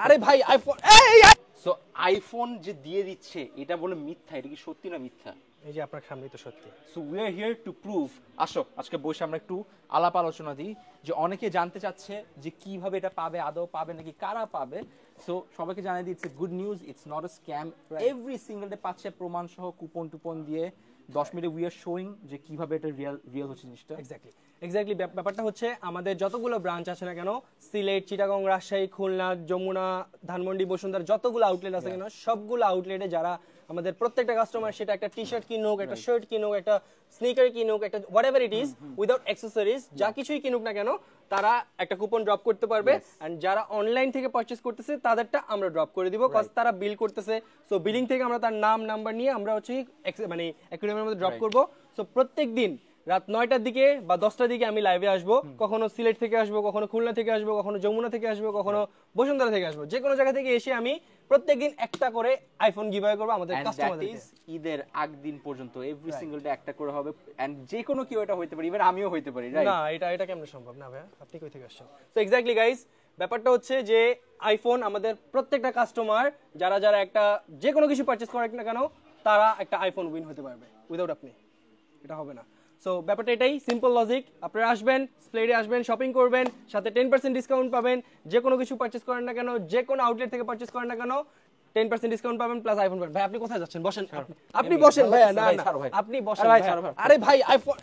আরে ভাই iPhone so iPhone যে দিয়ে দিচ্ছে এটা বলে মিথ্যা, এটা কি সত্যি না মিথ্যা? এই যে আপনার সামনেই তো সত্যি। So we are here to prove. আসো আজকে বসে আমরা একটু আলাপ আলোচনা দিই, যে অনেকে জানতে চাচ্ছে যে কিভাবে এটা পাবে, আদৌ পাবে নাকি, কারা পাবে। সো সবাইকে জানিয়ে দিই, it's good news, it's not a scam. Every single day পাচ্ছে প্রমাণ সহ কুপন টুপন দিয়ে 10 মিনিটে উই আর শোয়িং যে কিভাবে এটা রিয়েল হচ্ছে জিনিসটা। এক্স্যাক্টলি ব্যাপারটা হচ্ছে আমাদের যতগুলো ব্রাঞ্চ আছে না কেন, সিলেট, চিটাগং, রাজশাহী, খুলনা, যমুনা, ধানমন্ডি, বসুন্ধরা, যতগুলো আউটলেট আছে কেন, সবগুলো আউটলেটে যারা আমাদের প্রত্যেকটা কাস্টমার, সেটা একটা টি শার্ট কিনুক, একটা শার্ট কিনুক, একটা স্নিকার কিনুক, একটা whatever it is, without accessories, যা কিছুই কিনুক না কেন, তারা একটা কুপন ড্রপ করতে পারবে। এন্ড যারা অনলাইন থেকে পারচেজ করতেছে তাদেরটা আমরা ড্রপ করে দিব, কজ তারা বিল করতেছে। সো বিলিং থেকে আমরা তার নাম নাম্বার নিয়ে আমরা হচ্ছে মানে অ্যাকুইরিয়ামের মধ্যে ড্রপ করব। সো প্রত্যেক দিন রাত 9টার দিকে বা 10টার দিকে আমি লাইভে আসবো, কখনো সিলেট থেকে আসবো, কখনো খুলনা থেকে আসবো, কখনো যমুনা থেকে আসবো, কখনো বসুন্ধরা থেকে আসবো, যে কোনো জায়গা থেকে এসে আমি প্রত্যেকদিন একটা করে আইফোন গিভঅ্যাওয়ে করব আমাদের কাস্টমারদের। ঈদের আগ দিন পর্যন্ত এভরি সিঙ্গেল ডে একটা করে হবে, এন্ড যে কোনো কেউ এটা হইতে পারে, ইভেন আমিও হইতে পারি, রাইট? না, এটা কেমনে সম্ভব? না ভাই, আপনি কই থেকে আসছেন? সো এক্স্যাক্টলি গাইস, ব্যাপারটা হচ্ছে যে আইফোন আমাদের প্রত্যেকটা কাস্টমার যারা যারা একটা যে কোনো কিছু পারচেজ করে না কেন, তারা একটা আইফোন উইন হতে পারবে উইদাউট আপনি। এটা হবে না। সো ব্যাপারটা এটাই, সিম্পল লজিক। আপনারা আসবেন, স্প্লেডে আসবেন, শপিং করবেন, সাথে 10% ডিসকাউন্ট পাবেন। যে কোনো কিছু পারচেজ করেন না কেন, যে কোনো আউটলেট থেকে পারচেজ করেন না কেন, 10% ডিসকাউন্ট পাবেন প্লাস আইফোন পাবেন। ভাই আপনি কোথায় যাচ্ছেন? বসেন, আপনি বসেন ভাই। না আপনি বসেন। আরে ভাই আইফোন